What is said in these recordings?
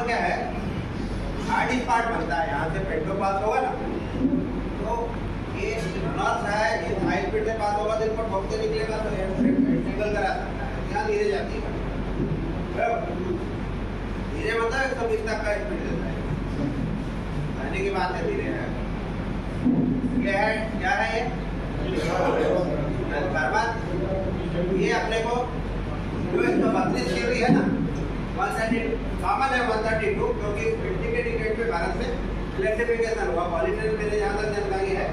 पर क्या है, हार्ड पार्ट बनता है, यहाँ से पेट्रोल पास होगा ना, तो ये नॉर्थ है, ये हाई स्पीड से पास होगा तो इन पर ठोकते निकलेगा तो सिंगल करा सकता है, यहाँ धीरे जाती है, धीरे मतलब 120 तक का स्पीड देता है, कहने की बात है धीरे है। ये है क्या है, ये कार्बन, ये अपने को जो 132 केवी है ना, 132 कॉमन है 132, क्योंकि 50 पे भारत में इलेक्ट्रिफिकेशन हुआ, पॉलिटिकल मेरे जहाँ तक जानकारी है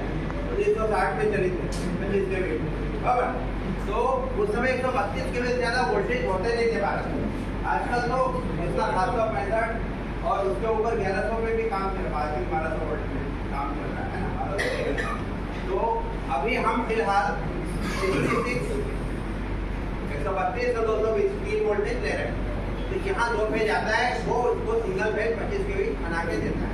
1960 में चली थी 25 केवी, बराबर। तो उस समय 132 केवी से ज़्यादा वोल्टेज होते नहीं थे भारत में। आजकल तो इसका 765 और उसके ऊपर 1100 में भी काम चल रहा है, 1200 वोल्ट में काम चल रहा है ना। तो अभी हम फिलहाल 132 और 220 3 वोल्टेज ले रहे हैं, तो यहाँ 2 फेज आता है, वो उसको सिंगल फेज 25 केवी बना के देता है।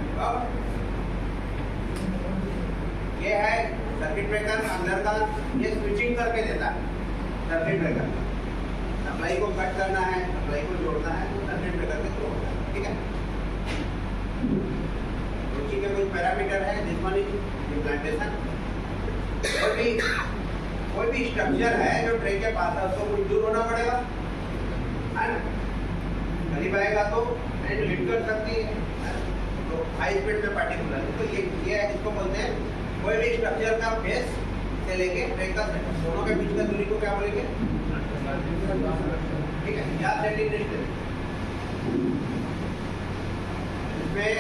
ये है सर्किट ब्रेकर अंदर का, ये स्विचिंग करके देता है सर्किट ब्रेकर, सप्लाई को कट करना है, सप्लाई को जोड़ना है, तो सर्किट ब्रेकर के थ्रू होता है, ठीक है। रुचि के कुछ पैरामीटर है, दिस वन इज इम्प्लांटेशन। कोई भी स्ट्रक्चर है जो ट्रे के पास है, उसको कुछ दूर होना पड़ेगा, है ना, करीब आएगा तो एंड हिट कर सकती है, तो हाई स्पीड में पार्टिकुलर, तो ये इसको बोलते हैं कोई भी स्ट्रक्चर का बेस से लेके ट्रे का सेंटर दोनों के बीच का दूरी को क्या बोलेंगे, ठीक है, या सेंडिंग डिस्टेंस। इसमें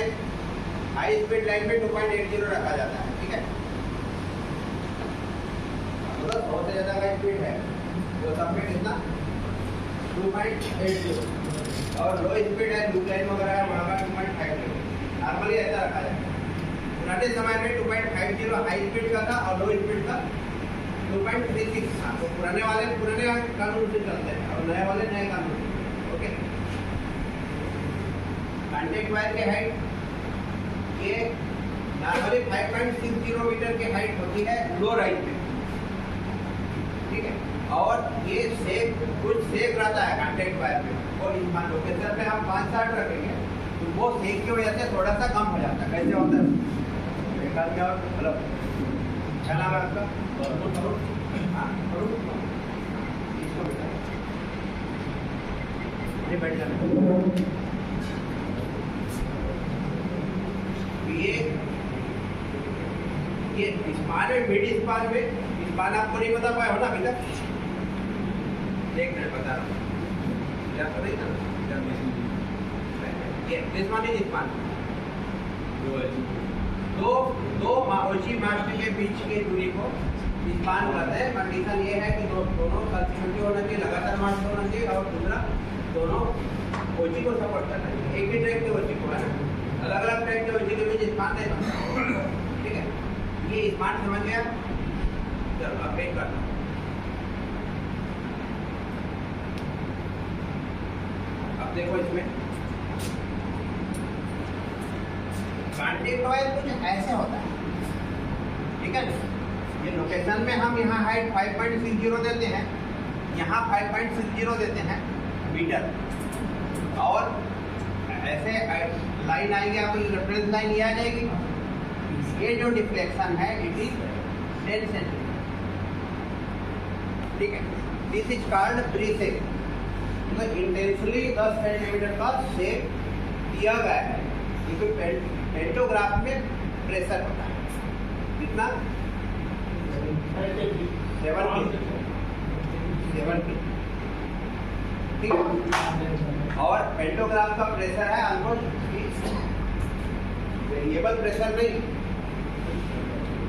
हाई स्पीड लाइन में 2.80 रखा जाता है, ठीक है, मतलब 100 से ज़्यादा का स्पीड है वो सब में कितना 2.80, और लो स्पीड है लूप लाइन वगैरह है वहाँ का 2.50, नॉर्मली ऐसा रखा जाता है। पुराने समय में 2.50 हाई स्पीड का था और लो स्पीड का 2.36 था, तो पुराने कानून से चलते हैं और नए वाले नए कानून से, ओके। कांटेक्ट वायर की हाइट ये नॉर्मली 5.60 मीटर की हाइट होती है लो राइट में, ठीक है, और ये कुछ सेक रहता है कांटेक्ट वायर में, और इस लोकेशन पे हम 5-7 रखेंगे तो वो सेक की वजह से थोड़ा सा कम हो जाता है। कैसे होता है, हेलो अच्छा लगा आपका, ये बैठ जाना। ये स्पान में मिड स्पान में, स्पान आपको नहीं बता पाया हो ना अभी तक, देख रहे बता रहा हूँ क्या कर रही ना, ये स्पान है, स्पान दो माओची मास्ट के बीच की दूरी को स्पान कहते हैं। कंडीशन ये है कि दोनों कंटिन्यूटी होना चाहिए, लगातार मास्ट होना चाहिए, और दूसरा दोनों ओची को सपोर्ट करना चाहिए, एक ही ट्रैक के ओची को, है ना, अलग अलग ट्रैक के ओची के बीच स्पान नहीं बनता, ठीक है। ये स्पान समझ गया, चलो अब वेट करना। अब देखो इसमें कांटेक्ट वायर कुछ ऐसे होता है, ठीक है। ये लोकेशन में हम यहाँ हाइट 5.60 देते हैं, यहाँ 5.60 देते हैं मीटर, और ऐसे लाइन आएगी, आपकी रेफरेंस लाइन ये आ जाएगी, ये जो डिफ्लेक्शन है इट इज 10 सेंटीमीटर, ठीक है। दिस इज कॉल्ड प्री सेक, मतलब इंटेंसली 10 सेंटीमीटर का सेक दिया गया है, क्योंकि पेंटोग्राफ में प्रेशर होता है कितना 7 ठीक है, और पेंटोग्राफ का प्रेशर है ऑलमोस्ट वेरिएबल प्रेशर नहीं,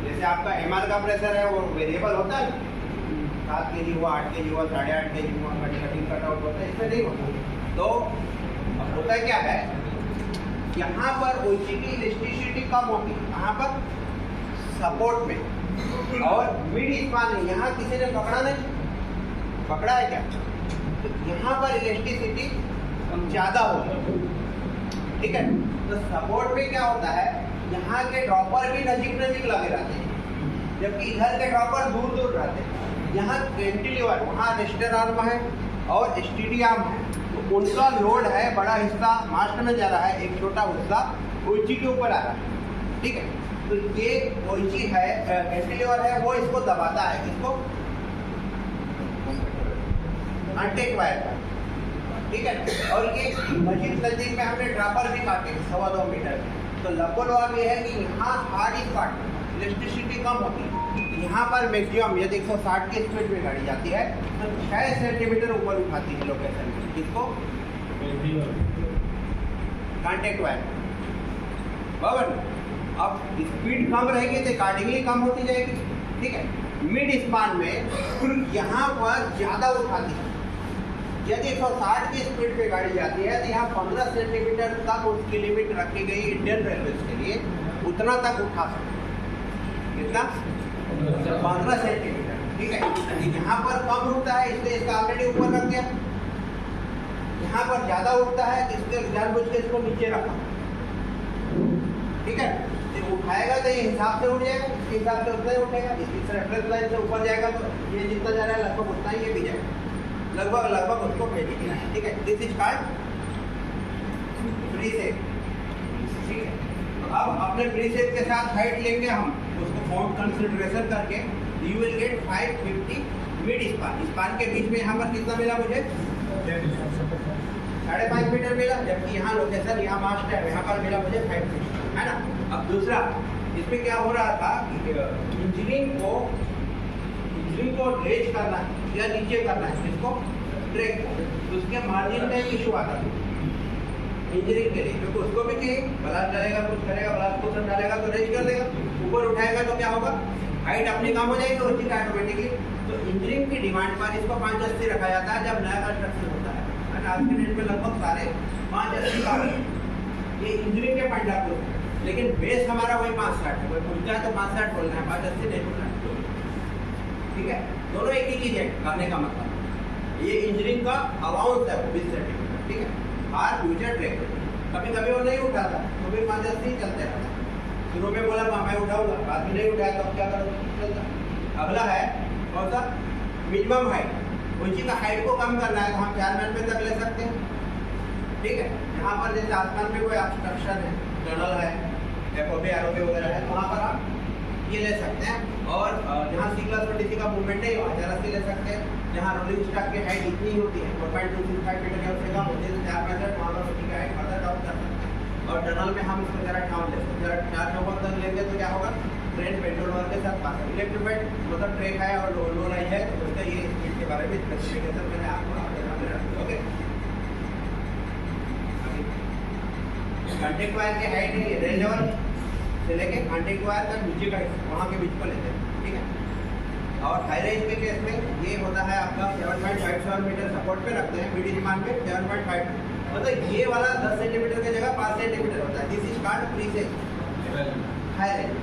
जैसे आपका एमआर का प्रेशर है वो वेरिएबल होता है, 7 kg हुआ, 8 kg हुआ, 8.5 kg हुआ, कटिंग कटआउट होता है, इसमें नहीं होता। तो अब होता क्या है, यहाँ पर ओची की इलास्टिसिटी कम होगी, यहाँ पर सपोर्ट में, और मिड स्पान है, यहाँ किसी ने पकड़ा नहीं, पकड़ा है क्या, तो यहाँ पर इलास्टिसिटी ज़्यादा होगी, ठीक है। तो सपोर्ट में क्या होता है, यहाँ के ड्रॉपर भी नजीक लगे रहते हैं, जबकि इधर के ड्रॉपर दूर रहते हैं। यहाँ कैंटिलीवर, वहाँ रेस्टर आर्म है और स्टीडी आर्म है, तो उनका लोड है, बड़ा हिस्सा मास्ट में जा रहा है, एक छोटा हिस्सा ओइची के ऊपर आ रहा है, ठीक है। तो ये ओइची है, कैंटिलीवर है, वो इसको दबाता है, इसको अनटेक वायर का, ठीक है। और ये मजीद नजदीक में हमने ड्रॉपर भी काटे 2.25 मीटर, तो लगभग और ये है कि यहाँ हार्ड स्पॉट इलेक्ट्रिसिटी कम होती है, यहाँ पर मैक्सिमम यदि 160 की स्पीड में गाड़ी जाती है तो 6 सेंटीमीटर ऊपर उठाती है लोकेशन में, इसको कॉन्टेक्ट वायर, बराबर। अब स्पीड कम रहेगी तो अकॉर्डिंगली कम होती जाएगी, ठीक है। मिड स्पान में यहाँ पर ज़्यादा उठाती है, यदि 160 की स्पीड पे गाड़ी जाती है तो यहाँ 15 सेंटीमीटर तक उसकी लिमिट रखी गई इंडियन रेलवे के लिए, उतना तक उठा सकते, कितना 15 सेंटीमीटर, ठीक है। यहाँ पर कम उठता है इसलिए इसका ऑलरेडी ऊपर रख दिया, यहाँ पर ज़्यादा उठता है इसलिए जानबूझ के इसको नीचे रखा, ठीक है। तो उठाएगा तो ये हिसाब से उठ जाएगा, इसके हिसाब से उतना ही उठेगा, इस रेफरेंस लाइन से ऊपर जाएगा तो ये जितना जा रहा है लगभग उतना ही ये भी जाएगा, लगभग उसको भेजेगी, ठीक है। दिस इज कॉल्ड प्रीसेट, ठीक है। तो अब अपने प्रीसेट के साथ हाइट लेंगे हम, उसको फॉर्म कंसिडरेशन करके you will get 550 mid span. Span के बीच में यहाँ पर कितना मिला मुझे 5.5 मीटर मिला, जबकि यहाँ लोकेशन यहाँ मास्ट है, यहाँ पर मिला मुझे 550, है ना। अब दूसरा इसमें क्या हो रहा था कि इंजीनियरिंग को रेज करना है या नीचे करना है, इसको ट्रैक को, तो उसके मार्जिन में इशू आता है इंजीनियरिंग के लिए, क्योंकि उसको भी कहीं ब्लास्ट डालेगा, कुछ करेगा, ब्लास्ट पोर्शन डालेगा तो रेज कर देगा, ऊपर उठाएगा तो क्या होगा, हाइट अपनी कम हो जाएगी और चीज ऑटोमेटिकली। तो इंजीनियरिंग की डिमांड पर इसको 580 रखा जाता है जब नया कंस्ट्रक्शन होता है, आज के डेट में लगभग सारे 580 का है, ये इंजीनियरिंग के पॉइंट ऑफ व्यू, लेकिन बेस हमारा वही 560 है, कोई पूछता है तो 560 बोलना है, 580 नहीं बोलना है, ठीक है। दोनों एक ही चीज है, करने का मतलब ये इंजीनियरिंग का अलाउंस है 20 सेंटीमीटर, ठीक है। और फ्यूचर ट्रैक कभी कभी वो नहीं उठाता तो फिर 580 चलते रहता, शुरू में बोला मैं उठाऊंगा, बाद में नहीं उठाया तो क्या करोगे। अगला है कौन सा, मिनिमम हाइट, ऊंची का हाइट को कम करना है तो हम 4 मीटर तक ले सकते हैं, ठीक है। यहाँ पर जैसे आसमान में कोई ऑब्स्ट्रक्शन है, टनल है, एफओबी आरओबी वगैरह है, वहाँ पर आप ये ले सकते हैं, और जहाँ सिग्नल और डीसी का मूवमेंट है वहाँ 480 ले सकते हैं, जहाँ रोलिंग स्टॉक की हाइट इतनी होती है 4.265 मीटर या उससे कम होती है तो 4 मीटर वहाँ पर ऊँची की हाइट फर्दर डाउन कर सकते हैं। और टनल में हम इसको जरा डाउन ले सकते हैं, जरा 4 चौबन तक लेंगे तो क्या होगा, ट्रेन पेट्रोल के साथ पास है, इलेक्ट्रिफाइड मतलब ट्रेन है और लो लाइन है, तो उसका ये स्पीड के बारे में स्पेसिफिकेशन मैंने आपको ओके। कॉन्टेक्ट वायर की हाइट है रेल लेवल से लेके कॉन्टेक्ट वायर का नीचे का हिस्सा वहाँ के बीच को लेते हैं, ठीक है। और हाई रेंज के केस में ये होता है आपका 7.57 मीटर सपोर्ट पे रखते हैं, मीडियम मान पे 7.5, मतलब ये वाला 10 सेंटीमीटर की जगह 5 सेंटीमीटर होता है, this is called preset high range,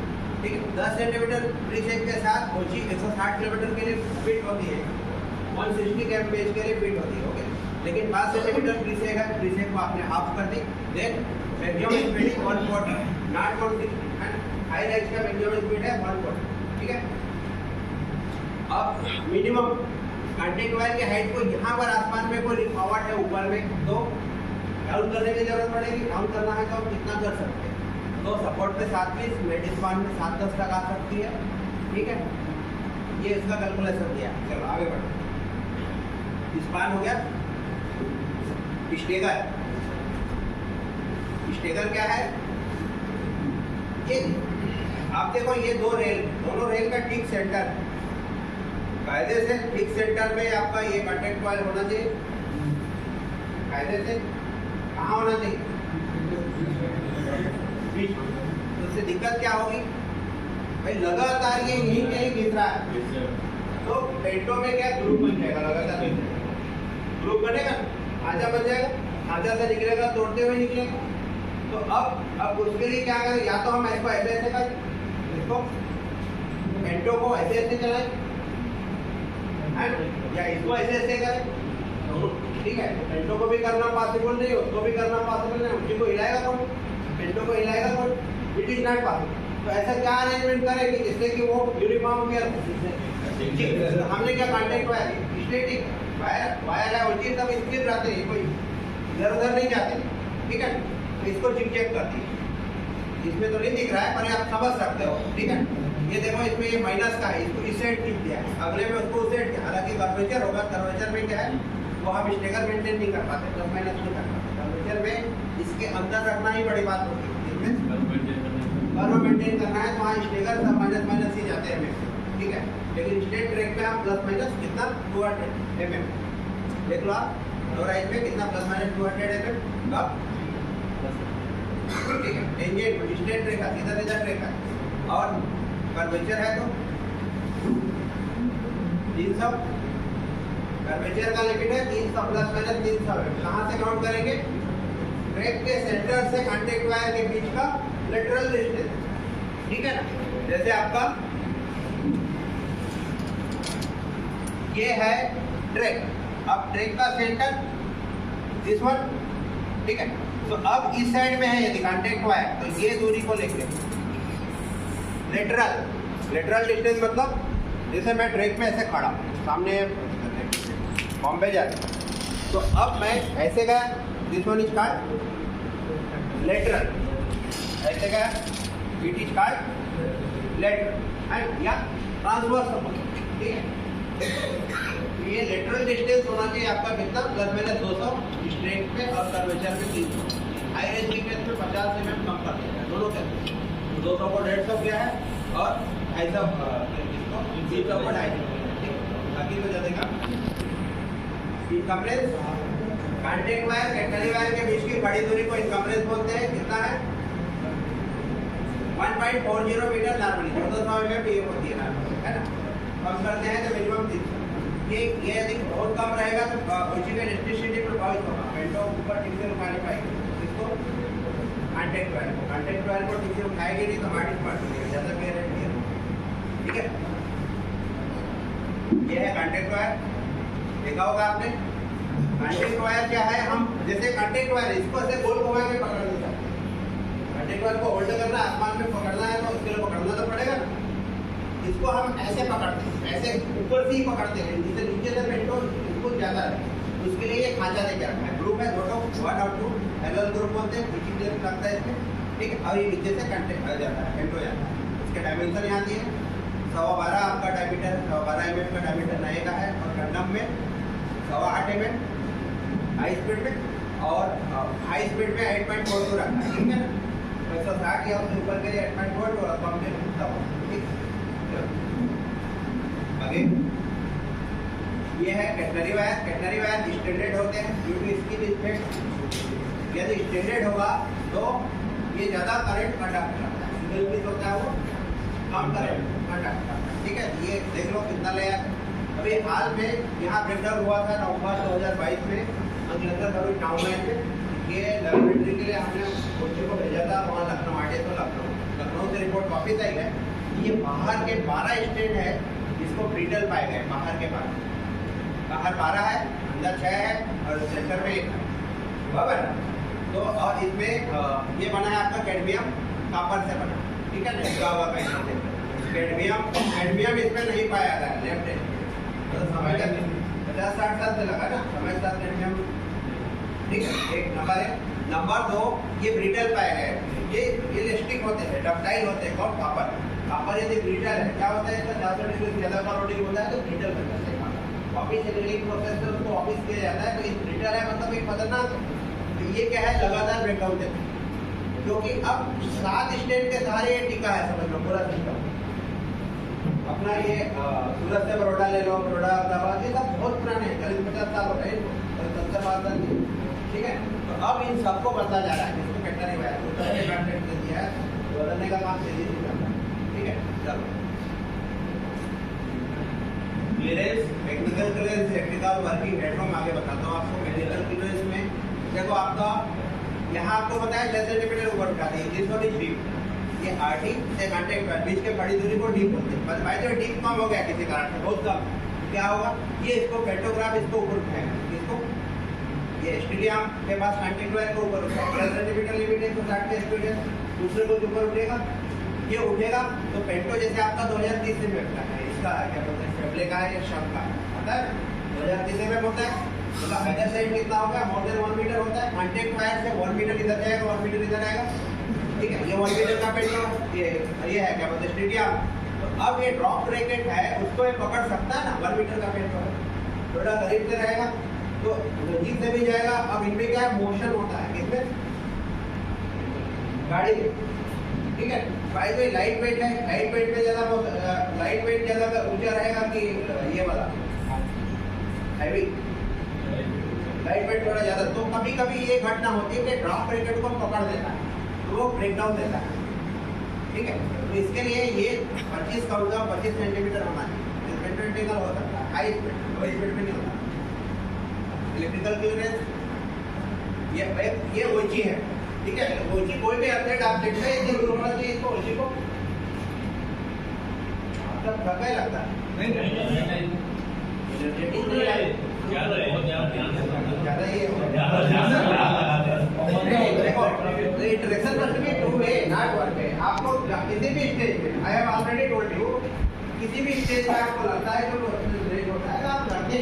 ठीक है। 10 सेंटीमीटर प्रीसेट के साथ ऊंची 160 किलोमीटर के लिए फिट होती है, 160 kmph के लिए फिट होती है, ओके। लेकिन 5 सेंटीमीटर प्रीसेट है, प्रीसेट को आपने हाफ कर दी, then maximum speed 140 not 40 and high range का मैक्सिमम स्पीड है 140, ठीक है। अब मिनिमम कॉन्टेक्ट वायर की हाइट को यहाँ पर आसमान में कोई लिखावट है ऊपर में तो डाउन करने की जरूरत पड़ेगी, डाउन करना है तो हम कितना कर सकते हैं, तो सपोर्ट पे 720, मिड स्पान में 710 तक आ सकती है, ठीक है। ये इसका कैलकुलेशन दिया, चलो आगे बढ़ो। स्पान हो गया, स्टेगर, स्टेगर क्या है, ये आप देखो ये दोनों रेल का ठीक सेंटर, कायदे से ठीक सेंटर में आपका ये कॉन्टेक्ट कॉइल होना चाहिए, कायदे से कहाँ होना चाहिए, बीच। तो उससे दिक्कत क्या होगी भाई, लगातार ये यहीं कहीं गिर रहा है तो पेटों में क्या ग्रुप बन जाएगा, लगातार ग्रुप बनेगा, खांचा बन जाएगा, खांचा से निकलेगा, तोड़ते हुए निकलेगा। तो अब उसके लिए क्या करें, या तो हम इसको ऐसे करें, इसको पेंटो को ऐसे चलाएं, या इसको ऐसे करें, ठीक है। पेंटो को भी करना पॉसिबल नहीं, उसको भी करना पॉसिबल नहीं, उसी को हिलाएगा कौन, पेंटो को हिलाएगा कौन, इट इज नॉट पॉसिबल। तो ऐसा क्या अरेंजमेंट करें कि जिससे कि वो यूनिफॉर्म के हमने क्या कॉन्टेक्ट वायर स्टैटिक वायर है, वो चीज सब स्थिर रहते हैं, कोई इधर उधर नहीं जाते, ठीक है। तो इसको चिक करती है, इसमें तो नहीं दिख रहा है पर आप समझ सकते हो, ठीक है। ये देखो इसमें ये माइनस का है, इसको इस साइड खींच दिया, अगले में उसको उस साइड किया। हालांकि कर्वेचर होगा, कर्वेचर में क्या है वो हम स्टेगर मेंटेन नहीं कर पाते, प्लस माइनस नहीं कर पाते। कर्वेचर में इसके अंदर रखना ही बड़ी बात होती है, कर्व मेंटेन करना है तो वहाँ स्टेगर सब माइनस माइनस ही जाते हैं हमें, ठीक है। लेकिन स्ट्रेट ट्रैक पे हम प्लस माइनस कितना 200 mm देख लो आप, लो राइट में कितना प्लस माइनस 200 mm अब, ठीक है। टेंजेंट स्ट्रेट ट्रैक का सीधा सीधा ट्रैक का, और कर्वेचर है तो 300, कर्वेचर का लिमिट है 300 प्लस माइनस 300 है। कहाँ से काउंट करेंगे? ट्रैक के सेंटर से कांटेक्ट वायर के बीच का लेटरल डिस्टेंस, ठीक है ना। जैसे आपका ये है ट्रैक, अब ट्रैक का सेंटर दिस वन, ठीक है। तो अब इस साइड में है यदि कांटेक्ट वायर, तो ये दूरी को लेके लेटरल डिस्टेंस मतलब जैसे मैं ट्रैक पे ऐसे खड़ा सामने बॉम्बे जा रहा, तो अब मैं ऐसे गया, this one is called lateral, ऐसे गया it is called lateral and या ट्रांसवर्स, ठीक है। ये लेटरल डिस्टेंस होना चाहिए आपका कितना प्लस माइनस 200 स्ट्रेट पे और कर्वेचर पे 300। हाई रेंज के केस में 50 mm कम कर देते हैं दोनों केस, 200 को 150 किया है और 250 को 250, बाकी तो चलेगा। इनकम्प्रेस कांटेक्ट वायर कैटनरी वायर के बीच की बड़ी दूरी को इनकम्प्रेस बोलते हैं, कितना है 1.40 मीटर नॉर्मली, 200 mm ये होती है नॉर्मली, है ना। कम करते हैं तो मिनिमम 300। ये यदि बहुत कम रहेगा तो कोचिंग का इलेक्ट्रिसिटी प्रभावित होगा, पेंटो ऊपर ठीक से उठा नहीं पाएगी इसको, कांटेक्ट वायर को ठीक से उठाएगी नहीं तो हार्ड स्पार्ट हो जाएगा, ज़्यादा क्लियर है, ठीक है। ये है कांटेक्ट वायर, देखा होगा आपने। कांटेक्ट वायर क्या है, हम जैसे कांटेक्ट वायर इसको ऐसे गोल घुमा के पकड़ देता है, कांटेक्ट वायर को होल्ड करना, आसमान में पकड़ना है तो उसके लिए पकड़ना तो पड़ेगा ना। इसको हम ऐसे पकड़ते हैं, ऐसे ऊपर से ही पकड़ते हैं, जिससे नीचे से पेंटो इसको ज़्यादा है, उसके लिए ये खांचा देकर रखा है। ग्रुप है दोनों 1 और 2 एलएल ग्रुप बोलते हैं, पीछे की तरफ लगता है इसमें, ठीक है। और ये नीचे से कंटेक्ट आ जाता है, पेंटो जाता है। इसके डायमेंशन यहाँ दिए 12.5 आपका डायमीटर, 12 mm का डायमीटर नए का है, और कंडम में 8.5 mm हाई स्पीड में, और हाई स्पीड में 8.42 रखा है, ठीक है ना। 160 या उससे ऊपर के लिए 8.42 और कम के ठीक है। आगे ये है catenary wire. Catenary wire standard होते हैं ड्यू टू स्किन इफेक्ट, यदि स्टैंडर्ड होगा तो ये ज़्यादा करंट कंडक्ट करता है, सिंगल पीस होता है वो कम करंट कंडक्ट करता है, ठीक है। ये देख लो कितना लेयर, अभी हाल में यहाँ ब्रेकडाउन हुआ था नवंबर 2022 में अंकलेश्वर टाउन लाइन में। ये लेबोरेटरी के लिए हमने बच्चों को भेजा था वहाँ लखनऊ, आटे तो लखनऊ से रिपोर्ट वापस आई है। ये बाहर के 12 स्टेट है जिसको ब्रिटल पाए गए, बाहर के 12 है, अंदर 6 है और सेंटर में 1 है, बराबर। तो और इसमें ये बना है आपका कैडमियम कॉपर से बना, ठीक है ना। कैडमियम इसमें नहीं पाया था, लेफ्ट है तो समय का 50-60 साल से लगा ना समय साथ कैडमियम, ठीक है। एक नंबर है। नंबर 2 ये ब्रिटल पाए गए, ये इलास्टिक होते हैं, डक्टाइल होते हैं, कौन कॉपर यदि ब्रिटल है क्या होता है, इसका 400 डिग्री से ज़्यादा का लोडिंग होता है तो ब्रिटल बन जाता है, वापिस ड्रिलिंग प्रोसेस से उसको वापिस किया जाता है। तो ये ब्रिटल है मतलब एक खतरनाक, तो ये क्या है लगातार ब्रेकडाउन देता है, क्योंकि अब 7 स्टेट के सहारे ये टिका है, समझ लो पूरा सिस्टम अपना। ये सूरत से बड़ौदा ले लो, बड़ौदा अहमदाबाद, ये सब बहुत पुराने हैं, 40-50 साल हो गए, 70 साल, ठीक है। तो अब इन सबको बदला जा रहा है, जिसको कैटनरी वायर दिया है बदलने का काम तेजी से करना है, ठीक है। चलो clearance, technical clearance, electrical working headroom आगे बताता हूँ आपको। मेडिकल क्लियरेंस में देखो आपका यहाँ आपको बताया 10 सेंटीमीटर ऊपर उठाते हैं, जिस वक्त डीप, ये आरटी से कांटेक्ट पर बीच के बड़ी दूरी को डीप बोलते हैं। बस भाई जो डीप कम हो गया किसी कारण से, बहुत कम, क्या होगा, ये इसको पेंटोग्राफ इसको ऊपर उठाएगा, इसको ये स्टेडियम के पास कांटेक्ट वायर को ऊपर उठाएगा, 10 सेंटीमीटर लिमिट है 160 के स्टेडियम, दूसरे को ऊपर उठेगा, ये उठेगा तो पेंटो जैसे आपका 2030 से बैठता है, इसका क्या बोलते हैं फेबले का है या शम का है, पता है 2030 में होता है। मतलब अदर साइड कितना हो गया, मोर देन 1 मीटर होता है। कॉन्टैक्ट वायर से 1 मीटर इधर जाएगा, 1 मीटर इधर आएगा, ठीक है। ये 1 मीटर का पेंट, ये है क्या बोलते हैं स्टेडियम। तो अब ये ड्रॉप ब्रैकेट है, उसको ये पकड़ सकता है ना 1 मीटर का पेंट, थोड़ा करीब से रहेगा तो नजीक से भी जाएगा। अब इनमें क्या है, मोशन होता है किसमें, गाड़ी में, ठीक है। भाई तो लाइट वेट है, लाइट वेट में ज्यादा, लाइट वेट ज्यादा ऊंचा रहेगा कि ये वाला हैवी, लाइट वेट थोड़ा ज्यादा। तो कभी कभी ये घटना होती है कि ड्रॉप ब्रैकेट को पकड़ देता है, तो वो ब्रेक डाउन देता है, ठीक है। तो इसके लिए ये 25 का होगा, 25 सेंटीमीटर होना है। इलेक्ट्रिकल हो सकता है, हाई स्पीड, लो स्पीड में नहीं होता। इलेक्ट्रिकल क्लियरेंस ये ओची है, ठीक है। ओची कोई भी अपडेट आप देखते हैं, ये जरूर होना चाहिए इसको, ओची को मतलब धक्का ही लगता है, नहीं ज्यादा ही direction must be two way, not one way. आपको किसी भी स्टेज पे, I have already told you, किसी भी स्टेज पे आपको लगता है जो ब्रेक होता है, आप रखने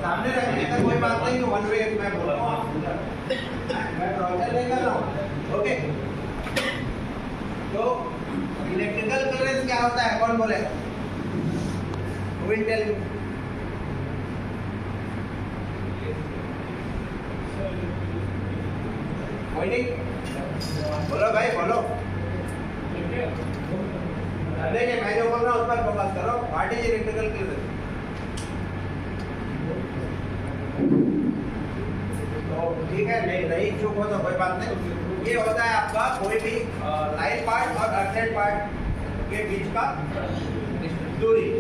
सामने रखने का कोई बात नहीं, वन वे मैं बोल रहा हूँ, मैं टॉर्चर नहीं कर रहा हूँ, ओके। तो इलेक्ट्रिकल क्लियरेंस क्या होता है, कौन बोलेगा, विल टेल यू। कोई नहीं, बोलो भाई बोलो। देखिए मैं जो बोल रहा हूँ उस पर फोकस करो। What is electrical clearance? तो ठीक है, नहीं चुप हो तो कोई बात नहीं। ये होता है आपका कोई भी लाइन पार्ट और अर्थ पार्ट के बीच का दूरी।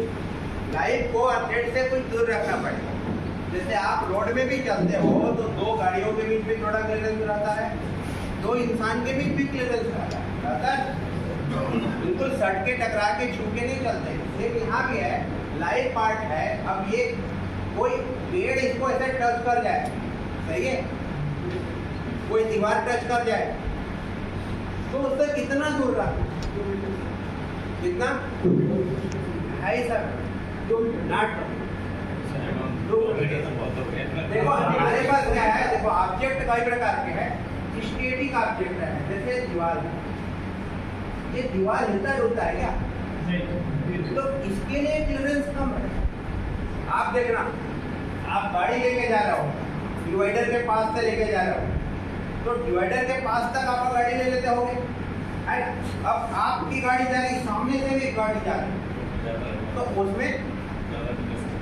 लाइन को अर्थ से कुछ दूर रखना पड़ेगा। जैसे आप रोड में भी चलते हो तो दो गाड़ियों के बीच भी थोड़ा क्लियरेंस रहता है, दो इंसान के बीच भी क्लियरेंस रहता है। बिल्कुल सट के टकरा के छू के नहीं चलते। लेकिन यहाँ भी है, लाइट पार्ट है। अब ये कोई पेड़ इसको ऐसे टच कर जाए, सही है, कोई दीवार टच कर जाए तो उससे कितना दूर रखना, कितना है सर, देखो हमारे पास क्या है, देखो ऑब्जेक्ट कई प्रकार के हैं। स्टैटिक ऑब्जेक्ट है, जैसे दीवार है, ये दीवार हिलता डुलता है क्या, तो इसके लिए क्लियरेंस कम है। आप देखना, आप गाड़ी लेके जा रहे हो, डिवाइडर के पास से लेके जा रहे हो, तो डिवाइडर के पास तक आप गाड़ी ले लेते होगे, अब आपकी गाड़ी जा रही, सामने से भी गाड़ी जा रही, तो उसमें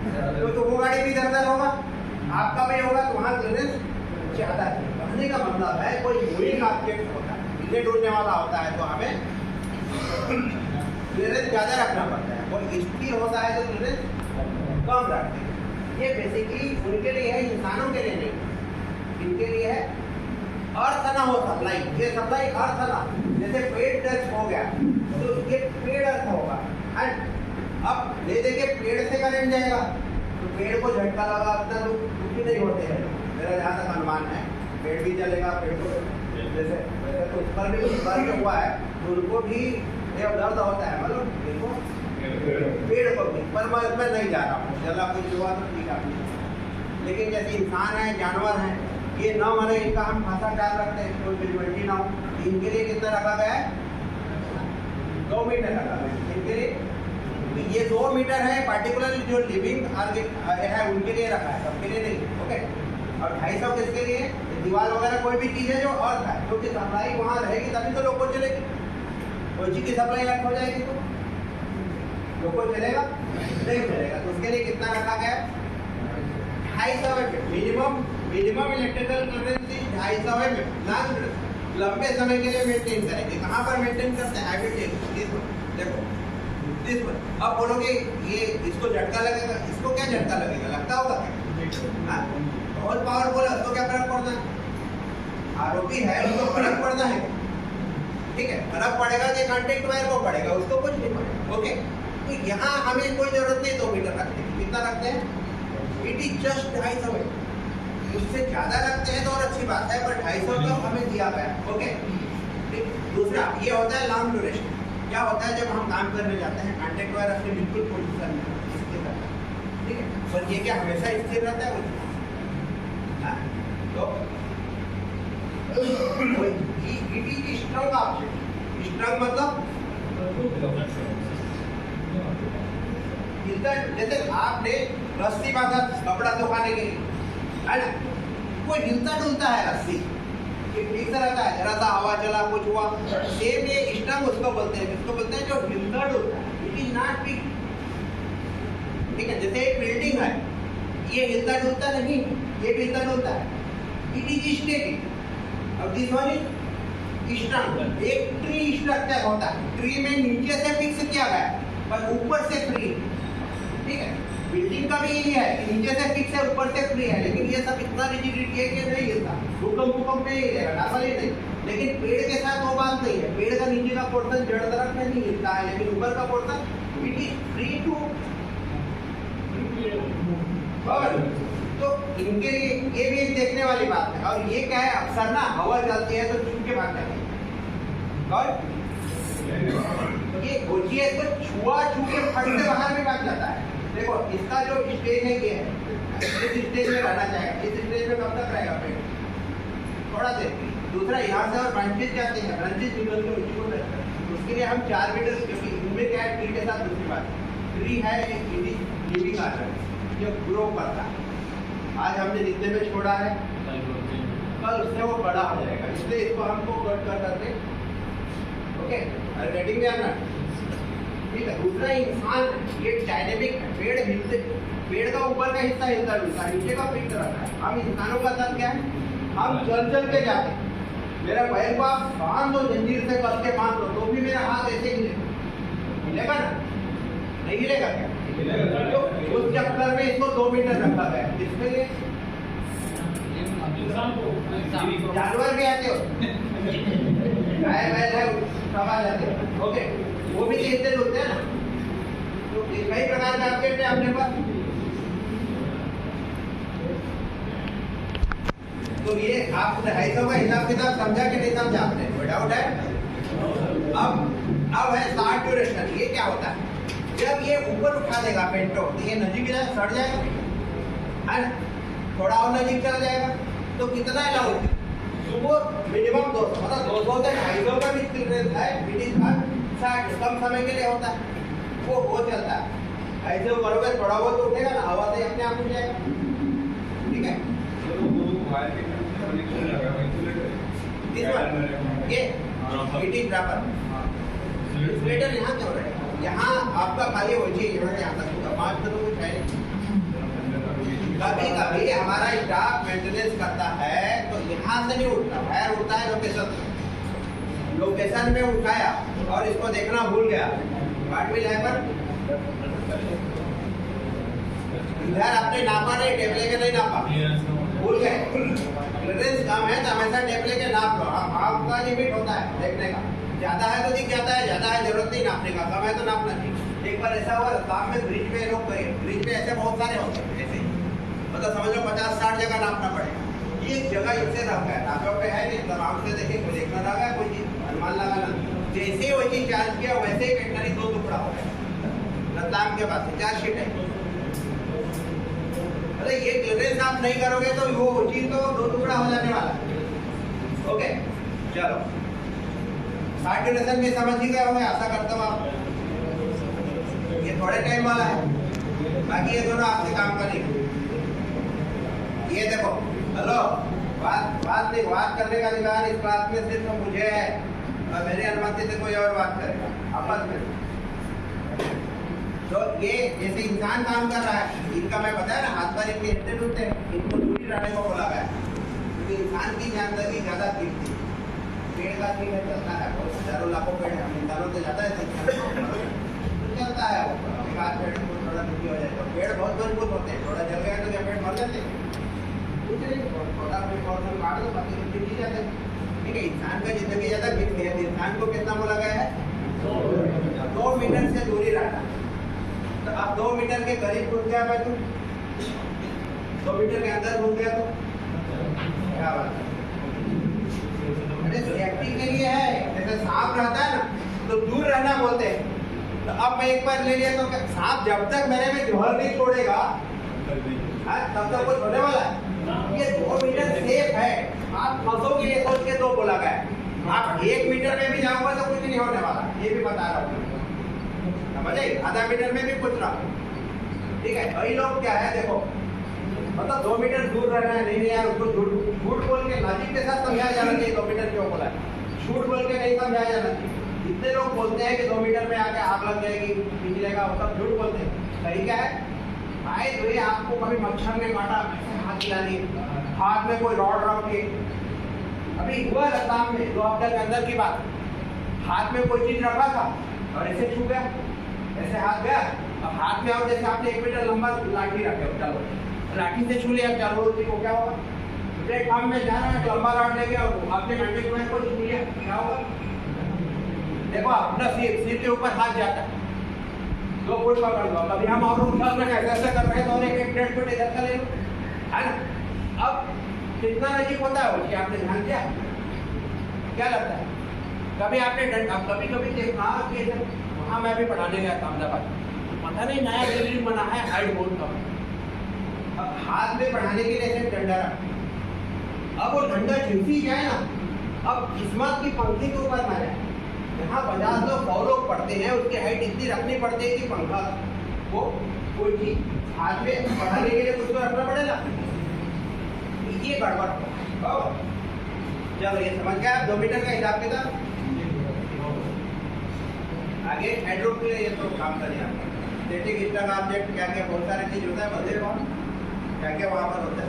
तो वो गाड़ी भी इधर होगा, आपका भी होगा, तो वहाँ क्लियरेंस ज्यादा है। कहने का मतलब है कोई मूविंग ऑब्जेक्ट होता है, हिले डुलने वाला होता है, तो हमें क्लियरेंस ज्यादा रखना पड़ता है। और स्थिर होता है तो क्लियरेंस कम रखते हैं। ये बेसिकली उनके लिए है, इंसानों के लिए नहीं। इनके लिए है अर्थ ना हो सप्लाई, ये सप्लाई अर्थ ना, जैसे पेड़ टच हो गया तो ये पेड़ अर्थ होगा। अब ले देके पेड़ से करंट जाएगा तो पेड़ को झटका लगा, अपना दुखी नहीं होते हैं, मेरा जहाँ तक अनुमान है। पेड़ भी चलेगा, पेड़ को जैसे वैसे तो उस पर भी कुछ वर्क हुआ है तो उनको भी दर्द होता है, मतलब देखो पेड़ को भी, पर मैं इसमें नहीं जा रहा हूँ, चला कुछ हुआ तो ठीक है। लेकिन जैसे इंसान है, जानवर है, ये न मरे, इनका हम खासा ख्याल रखते हैं, कोई विजिबिलिटी ना हो। इनके लिए कितना रखा गया है, 2 मीटर रखा गया है इनके लिए। ये 2 मीटर है, पार्टिकुलरली जो लिविंग है उनके लिए रखा है, सबके लिए नहीं, ओके। और 250 किसके लिए, दीवार वगैरह कोई भी चीज़ है जो अर्थ है, क्योंकि सप्लाई वहाँ रहेगी तभी तो लोग को चलेगी। कोई चीज़ की सप्लाई अर्थ हो जाएगी तो लोग को चलेगा, नहीं चलेगा। तो उसके लिए कितना रखा गया है, 250 मिनिमम इलेक्ट्रिकल क्लियरेंस 250 है। लंबे समय के लिए मेंटेन करेंगे। कहाँ पर मेंटेन करते हैं, देखो इस पर। अब बोलोगे ये इसको झटका लगेगा, इसको क्या झटका लगेगा, लगता होगा क्या, बहुत पावरफुल है, उसको क्या फर्क पड़ना है, आरोपी है उसको फर्क पड़ना है, ठीक है। फर्क पड़ेगा कि कॉन्टेक्ट वायर को पड़ेगा, उसको कुछ नहीं पड़ेगा, ओके। तो यहाँ हमें कोई जरूरत नहीं 2 मीटर रखने की। कितना रखते हैं, इट इज जस्ट 250। उससे ज्यादा रखते हैं तो और अच्छी बात है, पर 250 तो हमें दिया गया, ओके। दूसरा ये होता है लॉन्ग ड्यूरेशन। क्या होता है, जब हम काम करने जाते हैं, कॉन्टेक्ट वायर अपने बिल्कुल पोजीशन में स्थिर रहता है, ठीक है। पर ये क्या हमेशा स्थिर रहता है, इट इज स्ट्रंग ऑब्जेक्ट। स्ट्रंग मतलब जैसे आपने रस्सी बांधा कपड़ा सुखाने के लिए, है ना, वो हिलता डुलता है रस्सी, ठीक से रहता है, जरा सा हवा चला कुछ हुआ, सेम ये स्ट्रंग उसको बोलते हैं। किसको बोलते हैं? जो हिलता डुलता है। इट इज नॉट फिक्स, ठीक है। जैसे एक बिल्डिंग है, ये हिलता डुलता नहीं, ये हिलता डुलता है, इट इज स्टेटिक। अब दिस वन इज स्ट्रंग। एक ट्री स्ट्रक्चर होता है, ट्री में नीचे से फिक्स किया गया है पर ऊपर से फ्री, ठीक है। बिल्डिंग का भी यही है कि नीचे से फिक्स है, ऊपर से फ्री है, लेकिन ये सब इतना रिजिडिटी है कि नहीं हिलता। भूकंप में ही रहेगा, नॉर्मल ही नहीं। लेकिन पेड़ के साथ वो बात नहीं है। पेड़ का नीचे का पोर्शन जड़ तरफ में नहीं हिलता है, लेकिन ऊपर का portion it is free too. तो इनके लिए ये भी एक देखने वाली बात है। और ये क्या है, अक्सर ना हवा चलती है तो छू के भाग जाती है, और ये गोची है, इसको छू के फट से बाहर भी भाग जाता है। देखो इसका जो स्टेज है ये है, इस स्टेज में रहना चाहेगा। इस स्टेज में कब तक रहेगा पेड़? थोड़ा देर। दूसरा यहाँ से और ब्रांचेज जाते हैं, ब्रांचेज निकल के ऊंची को रहता है। उसके लिए हम 4 मीटर, क्योंकि इनमें क्या है, ट्री के साथ दूसरी बात, ट्री है लिविंग आर्ट जो ग्रो करता है। आज हमने जितने में छोड़ा है, कल उससे वो बड़ा हो जाएगा, इसलिए इसको हमको कट कर करके, ओके, आर गेटिंग देयर ना, ठीक है। दूसरा इंसान ये डायनेमिक है, पेड़ हिलते, पेड़ का ऊपर का हिस्सा हिलता डुलता है, नीचे का फिक्स रहता है। हम इंसानों का साथ क्या है, हम चल चल के जाते हैं। मेरा पैर को आप बांध दो, जंजीर से कस के बांध दो, तो भी मेरा हाथ ऐसे हिलेगा ना, नहीं हिलेगा क्या? तो उस चक्कर में इसको 2 मीटर रखा गया। इसके लिए जानवर भी आते हो, गाय बैल है, सब आ जाते हैं, ओके, वो भी हिलते डुलते हैं ना। तो कई प्रकार के ऑब्जेक्ट है अपने पास। तो ये आप ढाईसौ का हिसाब किताब समझा कि नहीं समझा आपने? कोई डाउट है? अब है स्टार्ट ड्यूरेशन। ये क्या होता है, जब ये ऊपर उठा देगा पेंटो, तो ये नजीक सड़ जाएगा, है ना, थोड़ा और नजीक चला जाएगा, तो कितना अलाउड है? सुबह मिनिमम 200, मतलब 200 से 250 का भी चिल्ड्रेन है, इट इज 60, कम समय के लिए होता है, वो चलता है। ऐसे करोगे थोड़ा बहुत उठेगा ना, हवा से अपने आप उठ जाएगा, ठीक है। ये इट इज प्रॉपर इंसुलेटर। यहाँ क्यों रहे? यहाँ आपका खाली हो चाहिए, यहाँ से यहाँ तक होगा, 5 तो कुछ है नहीं। कभी कभी हमारा स्टाफ मेंटेनेंस करता है तो यहाँ से नहीं उठता, बाहर उठता है लोकेशन में उठाया और इसको देखना भूल गया, व्हाट विल हैपन? इधर आपने नापा नहीं, टेप लेके नहीं नापा, भूल गए, क्लियरेंस कम है तो हमेशा टेप लेके नाप लो। आपका लिमिट होता है देखने का, ज्यादा है तो दिख जाता है, ज्यादा है जरूरत नहीं नापने का, कम है तो नापना चाहिए। एक बार ऐसा हुआ काम में, ब्रिज पे लोग गए, ब्रिज पे ऐसे बहुत सारे होते हैं, ऐसे मतलब समझ लो 50-60 जगह नापना पड़ेगा। एक जगह इससे रह गया, नापा पे है नहीं, तब आम से देखे कोई देखना रह गया, कोई चीज अनुमान लगाना, जैसे ही वो चीज चार्ज किया वैसे ही वेटनरी 2 टुकड़ा हो गया। रतलाम के पास 4 शीट है, अरे ये क्लियरेंस आप नहीं करोगे तो वो चीज तो 2 टुकड़ा हो जाने वाला है। ओके चलो, शार्ट ड्यूरेशन में समझ ही गए होंगे, आशा करता हूँ आप। ये थोड़े टाइम वाला है, बाकी ये दोनों आपसे काम करेंगे। ये देखो, हेलो, बात करने का अधिकार इस क्लास में सिर्फ मुझे है, और मेरी अनुमति से कोई और बात करेगा आपस में। तो ये जैसे इंसान काम कर रहा है, इनका मैं बताया ना, हाथ पर इनके हिलते डुलते हैं, इनको दूरी रहने को बोला गया, क्योंकि इंसान की जानकारी ज्यादा कीमती। पेड़ का ठीक है, चलता है, बहुत हजारों लाखों पेड़ है, इंसानों से ज्यादा है, चलता है वो। एक पेड़ को थोड़ा दुखी हो जाए तो पेड़ बहुत मजबूत होते हैं, थोड़ा जल गया तो क्या पेड़ मर जाते हैं? कुछ नहीं, छोटा पेड़ पौधा काट दो, बाकी तो गिर जाते हैं, ठीक है। इंसान का जिंदगी ज्यादा गिर गया, इंसान को कितना बोला गया है? 2 मीटर से दूरी रहना। तो आप 2 मीटर के करीब घुस गया भाई, तुम 2 मीटर के अंदर घुस गया तो क्या बात है? अरे सेफ्टी के लिए है, जैसे सांप रहता है ना तो दूर रहना बोलते हैं। तो अब मैं एक बार ले लिया तो सांप जब तक मेरे में जहर नहीं छोड़ेगा तब तक कुछ होने वाला है? ये 2 मीटर सेफ है, आप फंसोगे ये सोच के 2 बोला गया है। आप 1 मीटर में भी जाओगे तो कुछ नहीं होने वाला, ये भी बता रहा हूँ, समझे? आधा मीटर में भी पूछ रहा हूँ, ठीक है? कई लोग क्या है, देखो मतलब 2 मीटर दूर रहना है, नहीं यार उसको झूठ बोल के लॉजिक के साथ समझाया जाना चाहिए। 2 मीटर क्यों बोला है, झूठ बोल के नहीं समझाया जाना चाहिए। जितने लोग बोलते हैं कि 2 मीटर में आके आग लग जाएगी, निकलेगा, वो सब झूठ बोलते हैं। सही क्या है भाई, तो ये आपको कभी मच्छर ने काटा, हाथ हिलानी, हाथ में कोई रॉड रख के, अभी हुआ रतलाम में 2 हफ्ते के अंदर की बात, हाथ में कोई चीज रखा था और ऐसे छू गया, ऐसे हाथ गया। अब हाथ में आओ, जैसे आपने 1 मीटर लंबा लाठी रखे हो, चलो लाठी से छू लिया, चलो उसी को क्या होगा? प्लेटफॉर्म में जा रहा है, लंबा रॉड लेके आपने घंटे में को छू लिया, क्या होगा? देखो अपना सिर के ऊपर हाथ जाता है, 2 फुट पकड़ लो। अभी हम और उठा में ऐसे कर रहे हैं तो एक 1.5 फुट इधर का ले लो, है ना? अब कितना नजीक होता है उसकी आपने ध्यान दिया? क्या लगता है? कभी आपने कभी देखा कि वहाँ मैं भी पढ़ाने गया था अहमदाबाद, पता नहीं नया बिल्डिंग बना है, हाइट बहुत कम। अब हाथ में बढ़ाने के लिए ऐसे डंडा रखा, अब वो डंडा झुकी जाए ना, अब किस्मत की पंक्ति के ऊपर ना जाए। यहाँ 50 लोग 100 लोग पढ़ते हैं, उसकी हाइट इतनी रखनी पड़ती है कि पंखा को कोई चीज हाथ में बढ़ाने के लिए कुछ तो रखना पड़ेगा, ये गड़बड़ हो। चलो ये समझ गया 2 मीटर का हिसाब किताब। आगे हेडरूम के लिए ये तो काम कर दिया, स्टैटिक इंस्टेंट ऑब्जेक्ट क्या क्या बहुत सारे चीज होता है, बदले क्या क्या वहाँ पर होता है।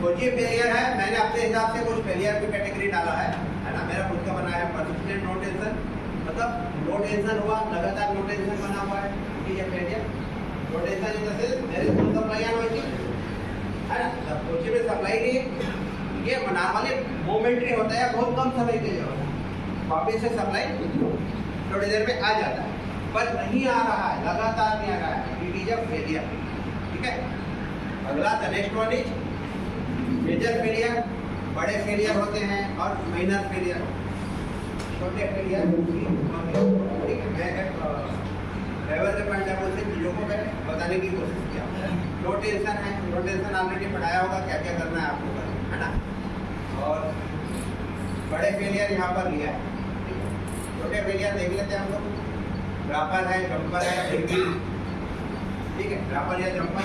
सोचिए फेलियर है, मैंने अपने हिसाब से कुछ फेलियर की कैटेगरी डाला है ना, मेरा खुद का बनाया है। परसिस्टेंट नो टेंशन, मतलब नो टेंशन हुआ, लगातार नो टेंशन बना हुआ है, कि ये failure. No tension in the sense there is no supply on working, है ना? जब सोचिए में सप्लाई नहीं, ये नॉर्मली मोमेंटरी होता है, बहुत कम समय के लिए होता है, वापस से सप्लाई थोड़ी देर में आ जाता है, पर नहीं आ रहा है, लगातार नहीं आ रहा है, इट इज अ फेलियर, ठीक है? अगला the next one is major failure. बड़े फेलियर होते हैं और माइनर फेलियर, छोटे फेलियर, ठीक है? मैं ड्राइवर के पॉइंट ऑफ व्यू से चीज़ों को मैंने बताने की कोशिश किया। नो टेंशन है, नो टेंशन ऑलरेडी पढ़ाया होगा, क्या क्या करना है आपको करना है ना। और बड़े फेलियर यहाँ पर लिया है, छोटे फेलियर देख लेते हैं हम लोग। ड्रॉपर है, जंपर है, डिग्री, ठीक है? ड्रॉपर या जंपर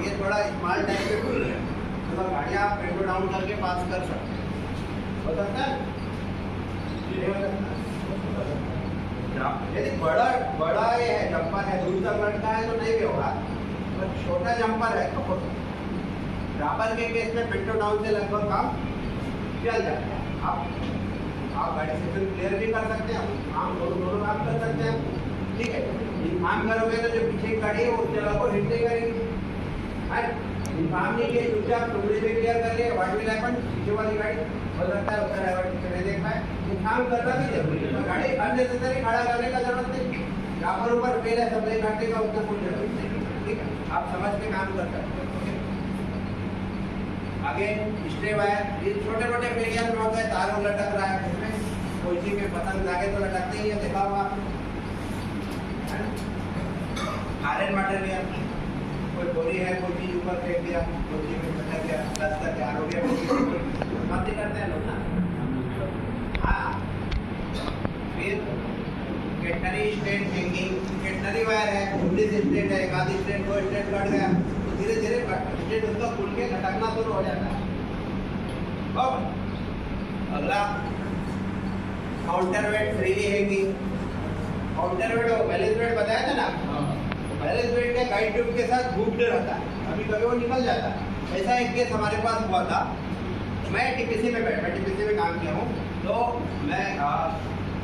ये थोड़ा स्मॉल टाइप के फूल है, मतलब गाड़ियाँ आप विंडो डाउन करके पास कर सकते हैं, हो सकता है? यदि बड़ा ये है, जंपर है, दूर तक लटका है तो नहीं भी होगा, पर छोटा जंपर है तो ड्रॉपर के केस में विंडो डाउन से लगभग काम चल जाता है। आप गाड़ी सेक्शन क्लियर भी कर सकते हैं, आप दोनों काम कर सकते हैं, ठीक है? काम करोगे तो जो पीछे की गाड़ी है वो उस जगह को हिट नहीं करेगी, है? काम नहीं किए, चुपचाप टुकड़े में क्लियर कर लिए, व्हाट विल हैपन? पीछे वाली गाड़ी हो सकता है उसका ड्राइवर पीछे नहीं देख पाए, ये काम करना भी जरूरी है। तो गाड़ी अननेसेसरी खड़ा करने का जरूरत नहीं, ड्रॉपर ऊपर फेल है, सप्लाई घंटे का उसका कोई जरूरत नहीं, ठीक है? आप समझ के काम कर सकते हैं। आगे स्ट्रे वायर, ये छोटे मोटे फेलियर में होता है, तार लटक रहा है, उसमें कोई चीज में पतंग लागे तो लटकते ही है, देखा होगा आपने। आयरन मटेरियल, कोई बोरी है, कोई चीज ऊपर फेंक दिया, कोई चीज में लटक गया, प्लस का तैयार हो गया, मत करते हैं लोग ना। हाँ, फिर catenary straight hanging, catenary wire है, 19 स्ट्रेट है, एक आधी स्ट्रेट 2 स्ट्रेट कट गया, धीरे धीरे स्ट्रेट उसका खुल के लटकना शुरू हो जाता है। अब अगला counter wait freely hanging. Counter wait और बैलेंस वेट बताया था ना, बैलेंस वेट के गाइड ट्यूब के साथ घूमते रहता है, कभी कभी वो निकल जाता है। ऐसा एक केस हमारे पास हुआ था, मैं टीपीसी में काम किया हूँ, तो मैं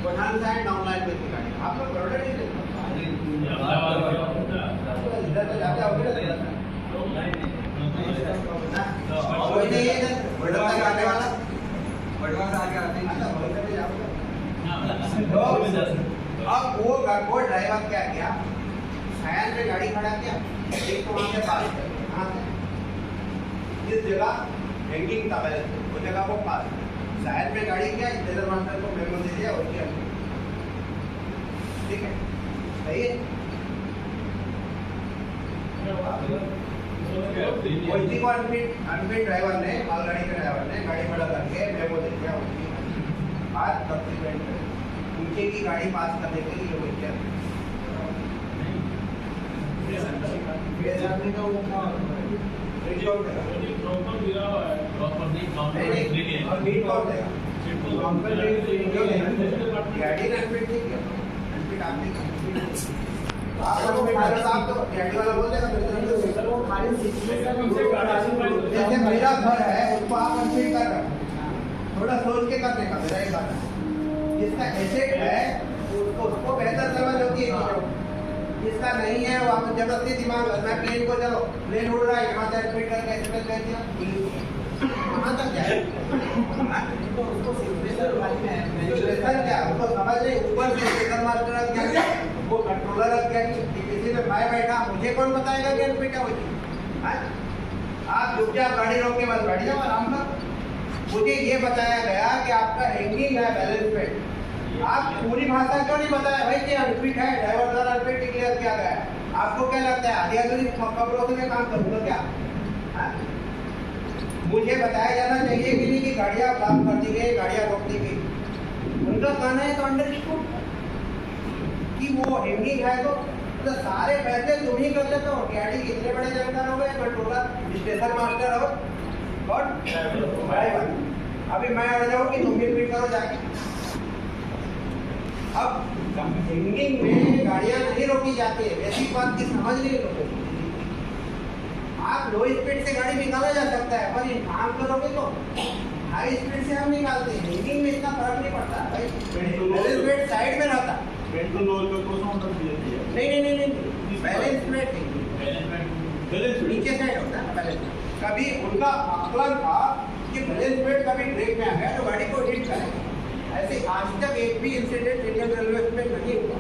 पठान साइड डाउन लाइन में थी गाड़ी, आप लोग बड़ोड़ा नहीं लेते इधर तो जाते होगे ना, कोई नहीं है बड़वा से आने वाला, बड़वा से आगे आते हैं। अब वो ड्राइवर क्या किया, सायन पे गाड़ी खड़ा किया, एक तो वहाँ से पास कहाँ से इस जगह हैंगिंग था पहले, वो जगह वो पास सायन पे गाड़ी किया, टेलर मास्टर को मेमो दे दिया और किया, ठीक है? सही है। कोई को अनफिट ड्राइवर ने मालगाड़ी के ड्राइवर ने गाड़ी खड़ा करके मेमो दे दिया आज सब्सिक्वेंट उनके की गाड़ी पास करने के लिए वो क्या बेसाने का वो प्रॉपर गिरा हुआ है प्रॉपर नहीं काउंटर और बीट कौन देगा गाड़ी अनफिट नहीं किया अनफिट आपने आप तो गाड़ी वाला बोल देगा जैसे मेरा घर है उसको आप अनफिट कर रहे हो थोड़ा सोच के करने का मेरा एक बात जिसका एसेट है उसको बेहतर समझ होती है जिसका नहीं है वो आप जबरदस्ती दिमाग मैं प्लेन को चलो प्लेन उड़ रहा है यहाँ से अनफिट करके एक्सप्रेस कर दिया कहाँ तक जाए उसको क्या उसको समझ नहीं ऊपर से स्टेशन मास्टर रख गया वो कंट्रोलर रख गया किसी में मैं बैठा मुझे कौन बताएगा कि अनफिट है वो आप चुपचाप गाड़ी रोक के बस बैठ जाओ आराम से मुझे ये बताया गया कि आपका हैंगिंग है बैलेंस पे आप पूरी भाषा क्यों नहीं बताया भाई कि अनफिट है ड्राइवर द्वारा अनफिट डिक्लेयर किया गया है आपको क्या लगता है आधी अधूरी खबरों से मैं काम करूँगा क्या मुझे बताया जाना चाहिए कि नहीं कि गाड़ियाँ ब्लॉक कर दी गई गाड़ियाँ रोक दी गई उनका कहना है तो अंडरस्टूड कि वो हैंगिंग है तो सारे पैसे तुम ही कर लेते हो गाड़ी कितने बड़े जानकार हो गए कंट्रोलर स्टेशन मास्टर हो और ड्राइवर अभी मैं आ जाऊँ कि तुम भी फिट करो जाके अब हैंगिंग में गाड़ियाँ नहीं रोकी जाती है ऐसी बात की समझ नहीं लोगे आप लो स्पीड से गाड़ी निकाला जा सकता है पर काम करोगे तो हाई स्पीड से हम निकालते हैं हैंगिंग में इतना फर्क नहीं पड़ता भाई स्पीड साइड में रहता नहीं बैलेंस प्लेट नीचे साइड होता है बैलेंस कभी उनका आकलन था कि बैलेंस प्लेट कभी ब्रेक में आ गया तो गाड़ी को हिट करेगा ऐसे आज तक एक भी इंसिडेंट इंडियन रेलवे में नहीं हुआ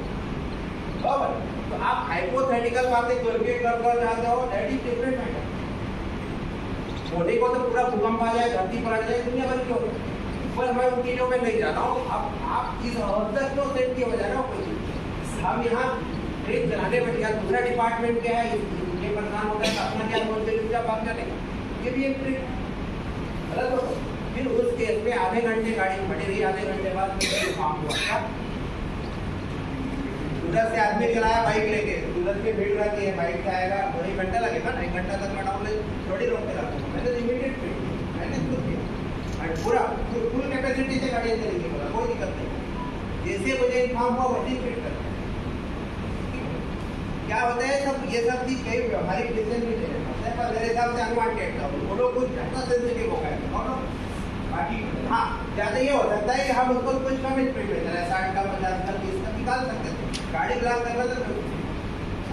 बराबर तो आप हाइपोथेटिकल बातें करके कर जाते हो दैट इज डिफरेंट मैटर होने को तो पूरा भूकंप आ जाए धरती पर आ जाए दुनिया भर की हो पर मैं उन चीज़ों में नहीं जाता हूँ अब आप इस हद तक तो सेट किए बजा रहा हूँ हम यहाँ ट्रेन चलाने बैठ गया दूसरा डिपार्टमेंट क्या है ये परेशान होता है अपना क्या बोलते हैं क्या बात करें ये भी एक ट्रेन गलत हो फिर उस केस में आधे घंटे गाड़ी खड़ी रही आधे घंटे बाद काम हुआ उधर से आदमी चलाया बाइक लेके उधर से भीड़ रहती है बाइक से आएगा 2 घंटा लगेगा ना 1 घंटा तक मैं डाउन थोड़ी रोक के रखूँगा मैंने इमीडिएट मैंने खुद किया और पूरा फुल कैपेसिटी से गाड़ी चलेगी बोला कोई दिक्कत नहीं जैसे मुझे इन्फॉर्म हुआ वही फिट कर क्या होता है सब ये सब चीज कई व्यवहारिक डिसीजन भी लेने पड़ते हैं पर मेरे हिसाब से अनवांटेड था वो लोग कुछ ज़्यादा सेंसिटिव हो गए बाकी हाँ ज़्यादा ये हो सकता है कि हम उसको कुछ कम स्पीड में चले 60 का 50 का 30 का निकाल सकते थे गाड़ी ब्लॉक करना तो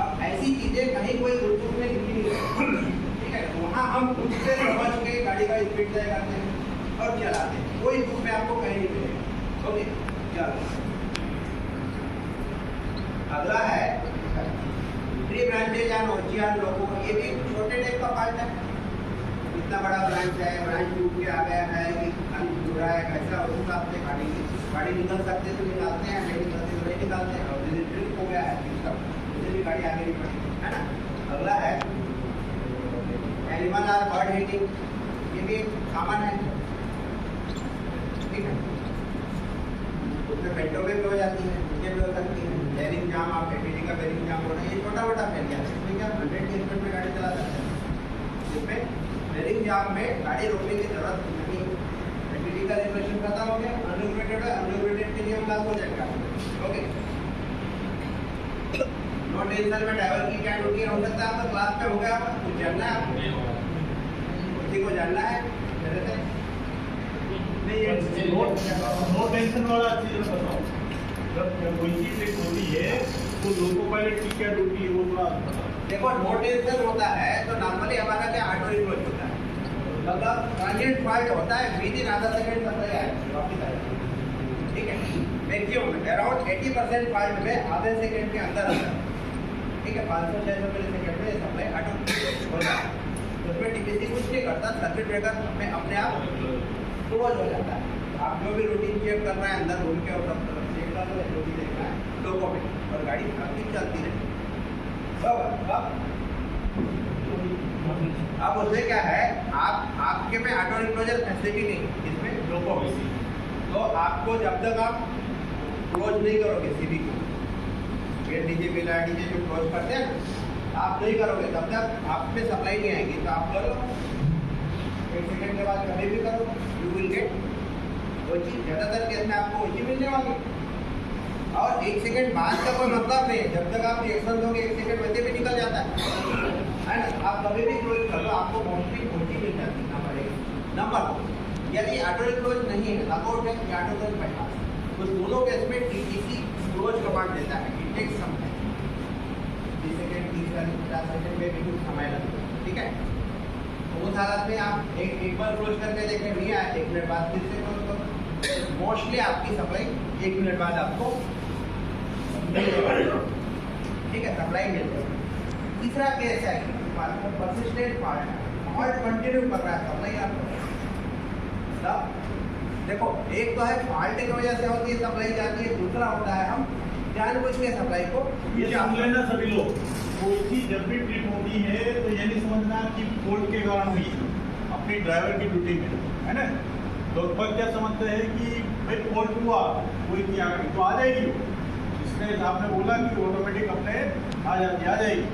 अब ऐसी चीज़ें कहीं कोई रुचूक में लिखी नहीं रहती ठीक है वहाँ हम उससे समझ के गाड़ी का स्पीड तय करते हैं और चलाते हैं कोई बुक में आपको कहीं नहीं मिलेगा ओके चलो अगला है ट्री ब्रांचेज एंड ओचियान लोगों ये भी छोटे टाइप का पार्ट है इतना बड़ा ब्रांच है ब्रांच टूट के आ गया है कि खाली जुड़ा है कैसा उस हिसाब से गाड़ी निकल सकते तो निकालते हैं नहीं निकलते तो नहीं निकालते हैं और ट्रिप हो गया है उससे भी गाड़ी आगे नहीं बढ़ी है ना अगला है एनिमल आर बर्ड हिटिंग ये भी कॉमन है ठीक है उसमें पेटों में भी हो जाती है नीचे भी हो सकती है बेरिंग जाम आप एपीडी का बेरिंग जाम होना ये छोटा मोटा फैल गया इसमें क्या 100 की स्पीड में गाड़ी चला सकते हैं इसमें बेरिंग जाम में गाड़ी रोकने की जरूरत नहीं एपीडी का रेगुलेशन खत्म हो गया अनलिमिटेड है अनलिमिटेड के लिए हम लागू हो जाएगा ओके नो टेंशन में ड्राइवर की क्या ड्यूटी हो सकता है आपका क्लास पे हो गया कुछ जानना है आपको किसी को जानना है नो टेंशन वाला चीज बताओ जब कोई चीज एक होती है तो लोको पायलट की क्या ड्यूटी है वो थोड़ा देखो नो टेंशन होता है तो नॉर्मली हमारा क्या ऑटो रिवर्स होता है मतलब ट्रांजिट फॉल्ट होता है विद इन आधा सेकंड तक वापस आएगा ठीक है मैक्सिमम अराउंड 80% फॉल्ट में आधे सेकंड के अंदर आता है ठीक है 500-600 मिलीसेकंड में सप्लाई ऑटो होता है उसमें टीपीसी कुछ नहीं करता सर्किट ब्रेकर में अपने आप क्लोज हो जाता है आप जो भी रूटीन चेक करना है अंदर घूम के और सब तरफ चेक करना है जो भी देखना है लोगों में और गाड़ी आपकी चलती रहेगी अब अब उसमें क्या है, आपके में ऑटो इनक्लोजर फैसिलिटी नहीं, इसमें लोको वैसी तो आपको जब तक आप क्लोज नहीं करोगे सीधी को, ये डीजे बिला डीजे जो क्लोज करते हैं ना, आप नहीं करोगे तब तक आप में सप्लाई नहीं आएगी। तो आप करो 1 सेकंड के बाद कभी भी करो, यू विल गेट वो चीज़। ज़्यादातर केस में आपको वो चीज़ मिलने वाली। और 1 सेकंड बाद का कोई मतलब नहीं है, जब तक आप रिएक्शन दोगे 1 सेकंड वैसे भी निकल जाता है ना। आप कभी भी क्लोज कर लो, आपको मोस्टली मोटी मिल जाती है। नंबर 2, यदि ऑटो क्लोज नहीं है, लॉकआउट है या ऑटो क्लोज बाईपास, तो दोनों केस में टीटीसी क्लोज कमांड देता है। It takes some time, 30 second 30 second 50 second में भी कुछ समय लगता है, ठीक है। तो उस हालत में आप एक बार क्लोज करके देखें, नहीं आया 1 मिनट बाद फिर से क्लोज करो। मोस्टली आपकी सप्लाई 1 मिनट बाद आपको मिल जाएगी, ठीक है, सप्लाई मिल जाएगी। तीसरा केस है परसिस्टेंट फॉल्ट कंटिन्यू कर रहा है सप्लाई आपको। देखो, एक तो है फॉल्ट की वजह से होती है सप्लाई जाती है, दूसरा होता है हम जानबूझ के सप्लाई को। ये समझ लेना सभी लोग, कोई चीज जब भी ट्रिप होती है तो ये नहीं समझना कि फॉल्ट के कारण हुई, अपनी ड्राइवर की ड्यूटी में, है ना। लोग क्या समझते हैं कि भाई फॉल्ट हुआ, कोई की आ गई तो आ जाएगी वो, इसलिए आपने बोला कि ऑटोमेटिक अपने आ जाएगी।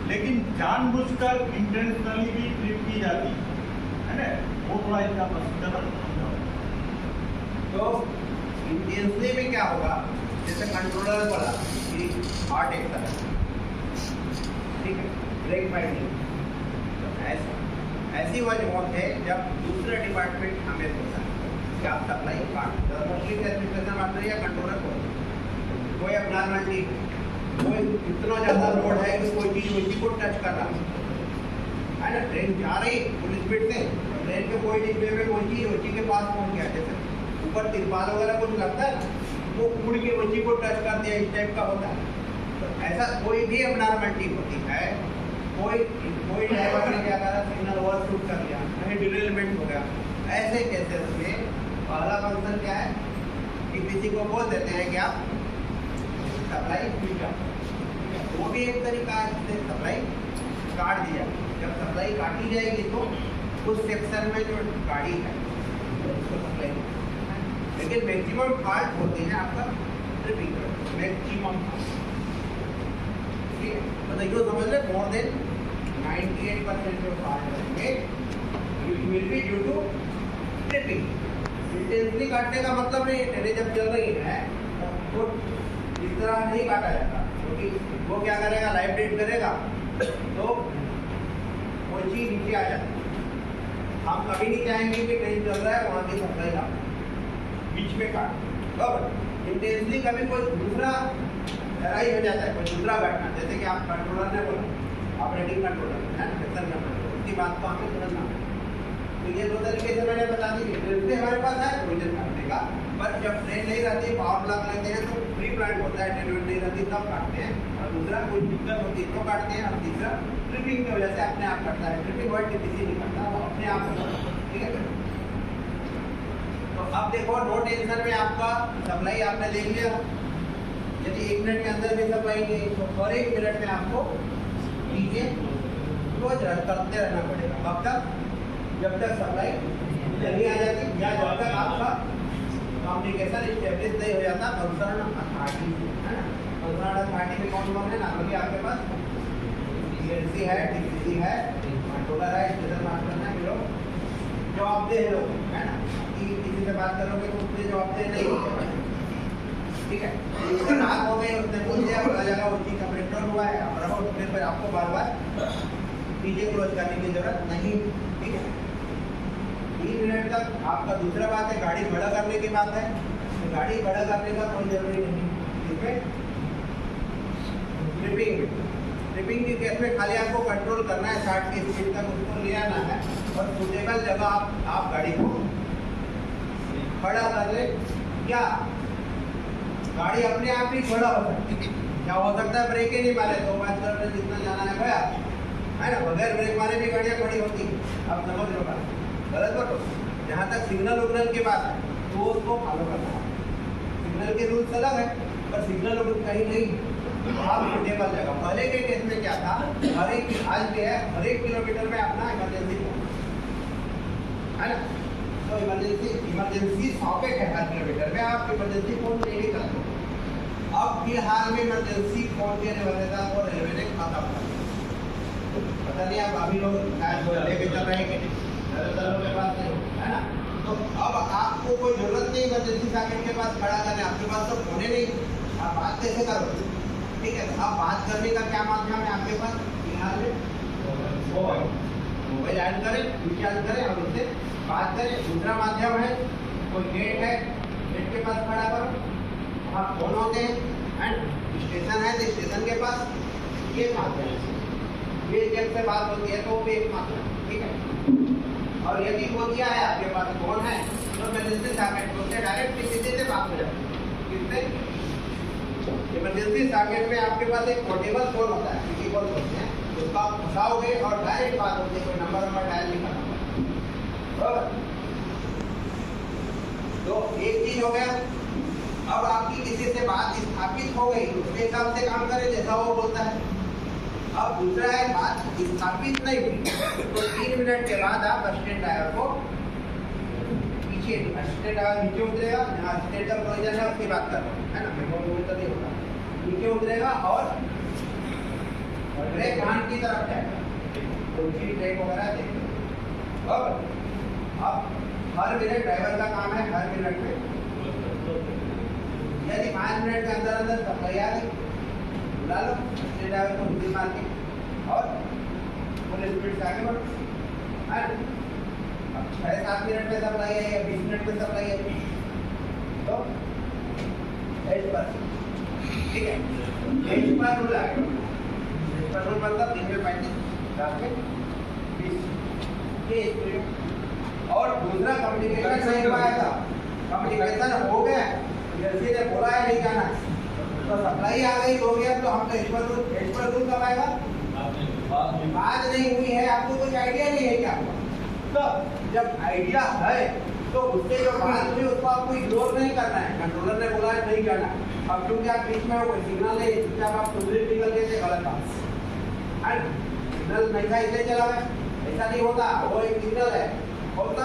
लेकिन जानबूझकर इंटेंशनली भी ट्रिप की जाती है ना, वो थोड़ा इसका प्रोसीजर। तो इंटेंशनली में क्या होगा, जैसे कंट्रोलर बोला कि हॉट एक्टर है, ठीक है, ब्रेक फाइटिंग, ऐसी वजह है जब दूसरा डिपार्टमेंट हमें होता है कि आप सप्लाई काट मोस्टली मास्टर या कंट्रोलर को कोई अबनॉर्मलिटी, कोई इतना ज़्यादा लोड है कि कोई चीज़ उसी को टच कर रहा है ना। ट्रेन जा रही पुलिस स्पीड से, ट्रेन के कोई डिब्बे में कोई चीज़ उसी के पास पहुँच गया, जैसे ऊपर तिरपाल वगैरह कुछ लगता है ना, वो उड़ के उसी को टच कर दिया, इस टाइप का होता है। तो ऐसा कोई भी अबनॉर्मलिटी होती है, कोई ड्राइवर ने क्या करा, सिग्नल ओवरशूट कर लिया, कहीं डिरेलमेंट हो गया, ऐसे केसेस में पहला फंक्शन क्या है कि किसी को बोल देते हैं कि आप सप्लाई पी जाओ। वो भी एक तरीका है जिससे सप्लाई काट दिया। जब सप्लाई काटी जाएगी तो उस सेक्शन में जो गाड़ी है उसको सप्लाई, लेकिन मैक्सिमम फॉल्ट होती है आपका ट्रिपिंग, मैक्सिमम, ठीक है। मतलब यो समझ ले, मोर देन 98% जो फॉल्ट रहेंगे it will be due to tripping. Intensely काटने का मतलब नहीं, ट्रेनें जब चल रही है तो इस तरह नहीं काटा जाता, क्योंकि वो क्या करेगा, लाइव डेट करेगा तो कोई चीज नीचे आ जाती है। हम कभी नहीं चाहेंगे कि ट्रेन चल रहा है वहाँ की सप्लाई का बीच में काट। बराबर, इंटेंसली कभी कोई दूसरा लड़ाई हो जाता है, कोई दूसरा घटना, जैसे कि आप कंट्रोलर ने बोला, ऑपरेटिंग कंट्रोलर है, सेक्शन कंट्रोलर, उसकी बात को हमें समझना है। तो ये 2 तरीके से मैंने बता दी। ट्रेन हमारे पास है प्रोविजन काटने का, पर जब ट्रेन नहीं रहती, पावर ब्लॉक लेते हैं तो प्री प्लान होता है, ट्रेन नहीं रहती तब काटते हैं, और दूसरा कोई दिक्कत होती है तो काटते हैं, और तीसरा ट्रिपिंग की वजह से अपने आप करता है। ट्रिपिंग वर्ड किसी नहीं करता, वो अपने आप करता है, ठीक है। तो अब देखो, नो टेंशन में आपका सप्लाई आपने देख लिया। यदि 1 मिनट के अंदर भी सप्लाई नहीं तो हर 1 मिनट में आपको नीचे क्लोज करते रहना पड़ेगा। कब तक? जब तक सप्लाई नहीं आ जाती, या जब तक आपका कम्युनिकेशन स्टेब्लिश नहीं हो जाता कंसर्न अथॉरिटी, है ना। कंसर्न अथॉरिटी में कौन है ना, क्योंकि आपके पास डीएलसी है, डीसीसी है, कंट्रोलर है, स्टेशन मास्टर है, लोग जवाबदेह लोग, है ना। कि किसी से बात करोगे तो उससे जवाबदेह नहीं होते, ठीक है। उससे रात हो गई, उसने बोल दिया, पता लगा वो चीज का ब्रेकडाउन हुआ है, आप रहो, तो फिर आपको बार बार डीजे क्लोज करने की जरूरत नहीं, ठीक है। 3 मिनट तक आपका दूसरा बात है, गाड़ी खड़ा करने की बात है, तो गाड़ी खड़ा करने का कोई जरूरी नहीं, ठीक है। ट्रिपिंग की केस में खाली आपको कंट्रोल करना है, 60 की स्पीड तक उसको ले आना है, और सुटेबल जगह आप गाड़ी को खड़ा कर ले। क्या गाड़ी अपने आप ही खड़ा हो सकती है, क्या हो सकता है ब्रेक ही नहीं मारे, 2 5 किलोमीटर जितना जाना है गया, है ना। बगैर ब्रेक मारे भी गाड़ियाँ खड़ी होती है, आप समझ लो बात, गलत बात हो। जहाँ तक सिग्नल उग्नल की बात है तो उसको फॉलो करना है। सिग्नल के रूल्स अलग है, पर सिग्नल कहीं नहीं आप सुटेबल जगह। पहले के केस में क्या था, हर एक आज के है हर एक किलोमीटर में अपना इमरजेंसी फोन है ना, तो इमरजेंसी सॉकेट है हर किलोमीटर में, आप इमरजेंसी फोन ले ही करते हो। अब फिलहाल में इमरजेंसी फोन की निबंधता को रेलवे ने खत्म कर दिया। पता नहीं आप अभी लोग लेके चल रहे हैं कि नहीं, ज़्यादातर के पास नहीं है ना, तो अब आपको कोई जरूरत नहीं इमरजेंसी सॉकेट के पास खड़ा करने, आपके पास तो फोन ही नहीं, आप बात कैसे करोगे? ठीक है, तो आप बात करने का क्या माध्यम है आपके पास फिलहाल में? मोबाइल ऐड करें, रिचार्ज करें और उससे बात करें। दूसरा माध्यम है कोई गेट है, गेट के पास खड़ा करो, वहाँ फोन होते हैं एंड स्टेशन है तो स्टेशन के पास, ये माध्यम है। ये जब से बात होती है तो वो भी एक माध्यम है, ठीक है। और यदि वो क्या है आपके पास फोन है तो इमरजेंसी सॉकेट से डायरेक्ट किसी से बात हो जाती है। किससे? इमरजेंसी सॉकेट में आपके पास एक पोर्टेबल फोन होता है, किसी को बोलते हैं, उसका आप फंसाओगे और डायरेक्ट बात होती है, कोई नंबर डायल नहीं करना बराबर। तो एक चीज हो गया, अब आपकी किसी से बात स्थापित हो गई, उसके हिसाब से काम करें जैसा वो बोलता है। अब दूसरा है बात स्थापित नहीं हुई तो 3 मिनट के बाद आप असिस्टेंट ड्राइवर को पीछे, असिस्टेंट ड्राइवर नीचे उतरेगा, जहाँ असिस्टेंट का प्रोविजन है उसकी बात कर रहा हूँ है ना, मेट्रो तो नहीं होगा, नीचे उतरेगा और ब्रेक हैंड की तरफ जाएगा, उनकी ब्रेक वगैरह देखेगा। अब हर मिनट ड्राइवर का काम है, हर मिनट में यदि 5 मिनट के अंदर अंदर सप्लाई आ गई, बुला लो असिस्टेंट ड्राइवर को हुडी मार के और फुल स्पीड से आगे बढ़ो। 6-7 मिनट में सप्लाई है या 20 मिनट में सप्लाई है तो 8%, ठीक है, 8% रूल आ गया। 8% रूल मतलब 3 में 35, 4 में 20, ये स्पीड। और दूसरा कम्युनिकेशन नहीं हुआ था, कम्युनिकेशन हो गया, जैसे ने बोला है नहीं जाना तो सप्लाई आ गई हो गया, तो हम तो एज पर रूल कब आएगा? बात नहीं हुई है, आपको कुछ आइडिया नहीं है क्या? तो जब आइडिया है तो उससे जो बात हुई उसको आपको इग्नोर नहीं करना है। कंट्रोलर ने बोला है नहीं जाना, अब क्योंकि आप बीच में कोई सिग्नल नहीं, चुपचाप आप सुधरी निकल गए थे, गलत बात। सिग्नल नहीं था इसलिए चला गया, ऐसा नहीं होता, वो एक सिग्नल है, होता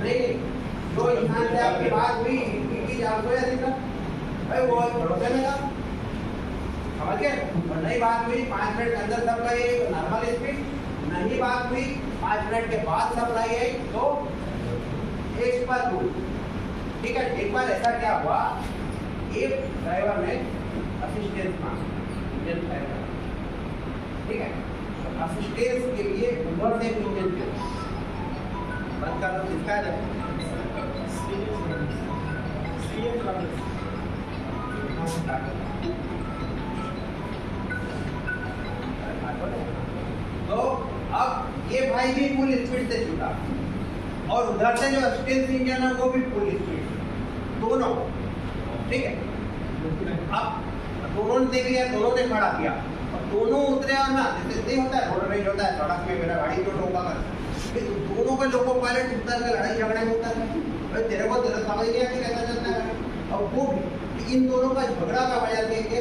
नहीं। जो इंसान से आपकी बात हुई इनकी आपको यह सिग्नल भाई वो भरोसे में था, समझ गए? और नई बात हुई 5 मिनट के अंदर सप्लाई आई तो नॉर्मल स्पीड, नहीं बात हुई 5 मिनट के बाद सप्लाई आई तो 1 रूल, ठीक है। एक बार ऐसा क्या हुआ, एक ड्राइवर ने असिस्टेंस मांगा, ठीक है, असिस्टेंस के लिए ऊपर से इंजन बंद कर दो, किसका है? तो अब ये भाई भी फुल स्पीड से छूटा और उधर से जो असिस्टेंस इंजन है वो भी फुल स्पीड, दोनों, ठीक है। अब दोनों ने देख लिया, दोनों ने खड़ा किया और दोनों उतरे और ना, जैसे नहीं होता है रोड रेज होता है, सड़क में मेरा गाड़ी को ठोका कर, दोनों के लोको पायलट उतर के लड़ाई झगड़े में उतर गए, तेरे को तेरा समझ नहीं आती कैसा चलता है। और वो भी इन दोनों का झगड़ा का वजह से के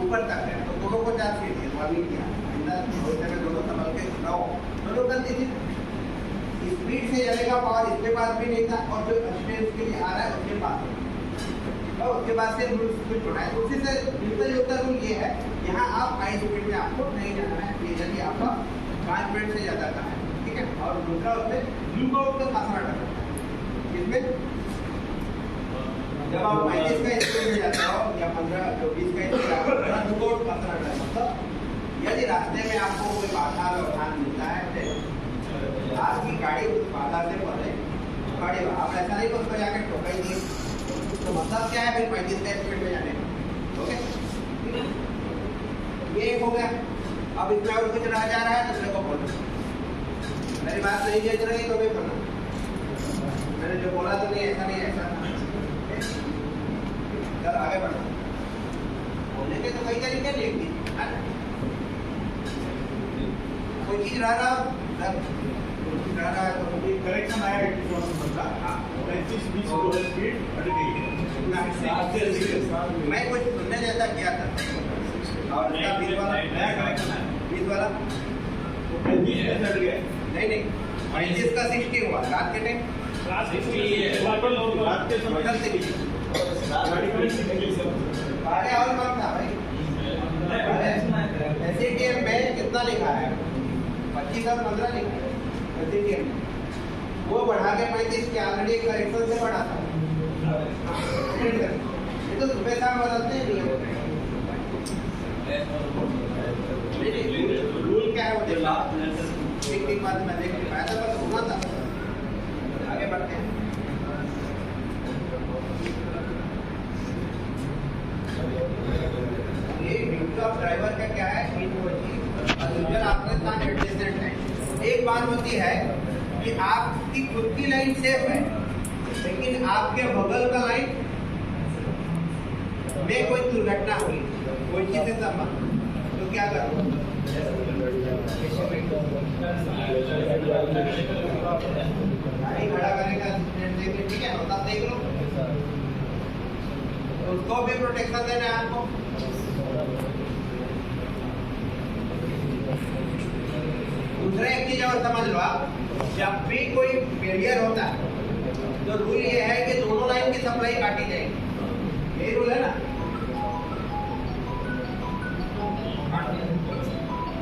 ऊपर तक है, तो दोनों को चार्ज कीजिए, वार्निंग किया भविष्य में दोनों संभल के रहो, दोनों गलती थी। स्पीड से चलेगा पावर इसके पास भी नहीं था और जो असिस्टेंस के लिए आ रहा है उसके पास, और उसके बाद से रूल स्पीड बढ़ाए, उसी से मिलता जुलता रूल ये है, यहाँ आप हाई स्पीड में आपको नहीं जाना है यदि आपका 5 मिनट से ज़्यादा का है, ठीक है। और दूसरा उसमें ब्लू आउट का खासा डर है, इसमें जब आप 35 का स्पीड में जाते हो या 15 जो 20 का स्पीड आप ब्लू आउट का खासा डर है, मतलब यदि रास्ते में आपको कोई बाधा व्यवधान मिलता है, आपकी गाड़ी उस बाधा से पहले गाड़ी, आप ऐसा नहीं कि उसको जाकर ठोका ही नहीं, तो मतलब क्या है फिर 35 का स्पीड में जाने का, ओके। ये एक हो गया। अब इसमें और कुछ रह जा रहा है दूसरे को बोलना, मेरी बात नहीं जज रही तो भी बोलना, मैंने जो बोला तो नहीं ऐसा नहीं ऐसा, चल आगे बढ़ो। बोलने के तो कई तरीके लिख दी, कोई चीज रह रहा है तो करेक्शन आया 80% का 35-20 स्पीड बढ़ गई है। मैं कुछ सुनने जैसा किया था और इसका 20 वाला नया कनेक्शन है 20 वाला नहीं नहीं 35 का 60 हुआ रात के टाइम रात के समय अरे और कम था भाई एसटीएम में कितना लिखा है 25 और 15 लिखा है एसटीएम में वो बढ़ा के 35 के ऑलरेडी करेक्शन से बढ़ा था ये तो सुबह शाम बदलते हैं नहीं रूल क्या है वो देखा एक बात मैं देख नहीं पाया था बस सुना था आगे बढ़ते हैं ये ड्यूटी ऑफ ड्राइवर का क्या है आपके साथ एडजस्टमेंट है एक बात होती है कि आपकी खुद की लाइन सेफ है लेकिन आपके बगल का लाइन में कोई दुर्घटना हुई कोई चीज से संबंध तो क्या करो गाड़ी खड़ा करने का ठीक है तब देख लो उसको भी प्रोटेक्शन देना है आपको दूसरा एक चीज और समझ लो आप जब भी कोई फेलियर होता है तो रूल ये है कि दोनों लाइन की सप्लाई काटी जाएगी ये रूल है ना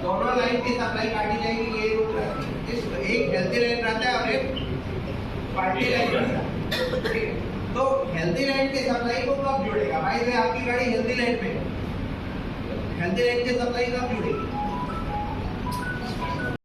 दोनों लाइन की सप्लाई काटी जाएगी ये रूल है एक हेल्दी लाइन रहता है और एक पार्टी लाइन रहता है तो हेल्दी लाइन की सप्लाई को कब जुड़ेगा भाई आपकी गाड़ी हेल्दी लाइन पे हेल्दी लाइन की सप्लाई कब जुड़ेगी